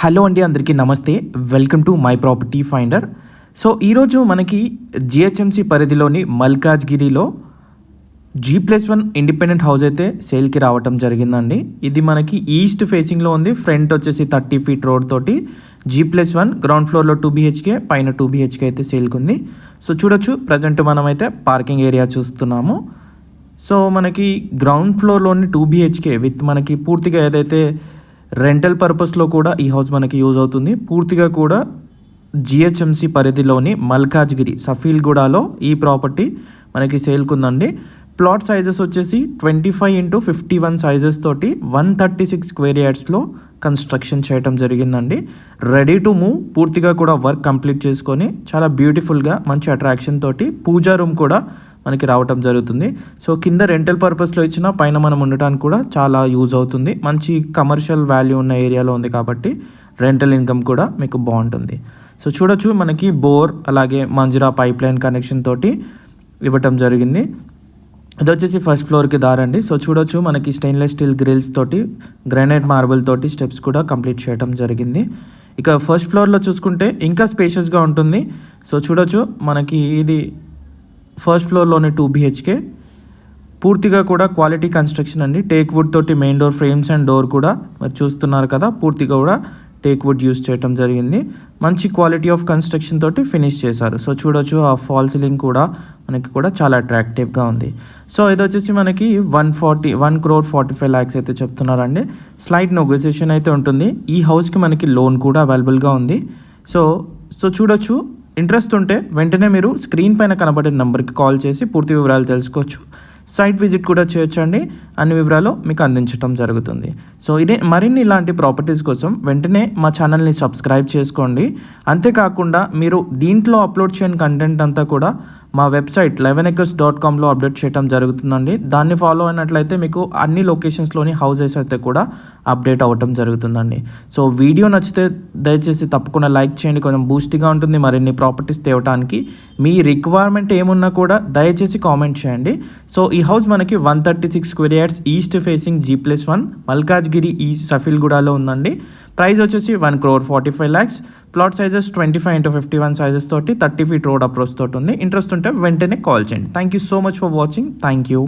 Hello అండి, అందరికీ నమస్తే. Welcome to my property finder. So ఈరోజు మనకి జిహెచ్ఎంసి పరిధిలోని మల్కాజ్గిరిలో G+1 ఇండిపెండెంట్ హౌస్ అయితే సేల్కి రావటం జరిగిందండి. ఇది మనకి ఈస్ట్ ఫేసింగ్లో ఉంది. ఫ్రంట్ వచ్చేసి 30 ఫీట్ రోడ్ తోటి G+1 గ్రౌండ్ ఫ్లోర్లో 2 BHK, పైన 2 BHK అయితే సేల్కి ఉంది. సో చూడొచ్చు, ప్రజెంట్ మనమైతే పార్కింగ్ ఏరియా చూస్తున్నాము. సో మనకి గ్రౌండ్ ఫ్లోర్లోని 2 BHK విత్ మనకి పూర్తిగా ఏదైతే రెంటల్ పర్పస్లో కూడా ఈ హౌస్ మనకి యూజ్ అవుతుంది. పూర్తిగా కూడా జిహెచ్ఎంసి పరిధిలోని మల్కాజ్గిరి సఫీల్గూడలో ఈ ప్రాపర్టీ మనకి సేల్కుందండి. ప్లాట్ సైజెస్ వచ్చేసి 25x51 సైజెస్ తోటి 136 స్క్వేర్ యార్డ్స్లో కన్స్ట్రక్షన్ చేయటం జరిగిందండి. రెడీ టు మూవ్, పూర్తిగా కూడా వర్క్ కంప్లీట్ చేసుకొని చాలా బ్యూటిఫుల్గా మంచి అట్రాక్షన్ తోటి పూజా రూమ్ కూడా మనకి రావటం జరుగుతుంది. సో కింద రెంటల్ పర్పస్లో ఇచ్చిన, పైన మనం ఉండటానికి కూడా చాలా యూజ్ అవుతుంది. మంచి కమర్షియల్ వాల్యూ ఉన్న ఏరియాలో ఉంది కాబట్టి రెంటల్ ఇన్కమ్ కూడా మీకు బాగుంటుంది. సో చూడొచ్చు, మనకి బోర్ అలాగే మంజురా పైప్ లైన్ కనెక్షన్ తోటి ఇవ్వటం జరిగింది. ఇది వచ్చేసి ఫస్ట్ ఫ్లోర్కి దారండి. సో చూడొచ్చు, మనకి స్టెయిన్లెస్ స్టీల్ గ్రిల్స్ తోటి గ్రానైట్ మార్బుల్ తోటి స్టెప్స్ కూడా కంప్లీట్ చేయడం జరిగింది. ఇక ఫస్ట్ ఫ్లోర్లో చూసుకుంటే ఇంకా స్పేషియస్గా ఉంటుంది. సో చూడొచ్చు, మనకి ఇది ఫస్ట్ ఫ్లోర్లోని 2 BHK, పూర్తిగా కూడా క్వాలిటీ కన్స్ట్రక్షన్ అండి. టేక్ వుడ్ తోటి main door frames and door కూడా మరి చూస్తున్నారు కదా, పూర్తిగా కూడా టేక్ వుడ్ యూస్ చేయడం జరిగింది. మంచి క్వాలిటీ ఆఫ్ కన్స్ట్రక్షన్ తోటి ఫినిష్ చేశారు. సో చూడొచ్చు, ఆ ఫాల్ సీలింగ్ కూడా మనకి కూడా చాలా అట్రాక్టివ్గా ఉంది. సో ఇది వచ్చేసి మనకి 1,45 lakhs అయితే చెప్తున్నారండి. స్లైట్ నెగోసియేషన్ అయితే ఉంటుంది. ఈ హౌస్కి మనకి లోన్ కూడా అవైలబుల్గా ఉంది. సో చూడొచ్చు, ఇంట్రెస్ట్ ఉంటే వెంటనే మీరు స్క్రీన్ పైన కనబడే నెంబర్కి కాల్ చేసి పూర్తి వివరాలు తెలుసుకోవచ్చు. సైట్ విజిట్ కూడా చేయొచ్చండి. అన్ని వివరాలు మీకు అందించడం జరుగుతుంది. సో ఇదే మరిన్ని ఇలాంటి ప్రాపర్టీస్ కోసం వెంటనే మా ఛానల్ని సబ్స్క్రైబ్ చేసుకోండి. అంతేకాకుండా మీరు దీంట్లో అప్లోడ్ చేయని కంటెంట్ అంతా కూడా మా వెబ్సైట్ 11acres.comలో అప్డేట్ చేయడం జరుగుతుందండి. దాన్ని ఫాలో అయినట్లయితే మీకు అన్ని లొకేషన్స్లోని హౌసెస్ అయితే కూడా అప్డేట్ అవ్వటం జరుగుతుందండి. సో వీడియో నచ్చితే దయచేసి తప్పకుండా లైక్ చేయండి. కొంచెం బూస్ట్గా ఉంటుంది మరిన్ని ప్రాపర్టీస్ తేవడానికి. మీ రిక్వైర్మెంట్ ఏమున్నా కూడా దయచేసి కామెంట్ చేయండి. సో ఈ హౌస్ మనకి 136 square yards east facing G+1 Malkajgiri ఈ సఫీల్గూడలో ఉందండి. ప్రైస్ వచ్చేసి 1,45 lakhs. Plot sizes 25x51 sizes తోటి 30 ఫీట్ రోడ్ అప్రోచ్ తోటి ఉంది. ఇంట్రెస్ట్ ఉంటే వెంటనే కాల్ చేయండి. Thank you so much for watching. Thank you.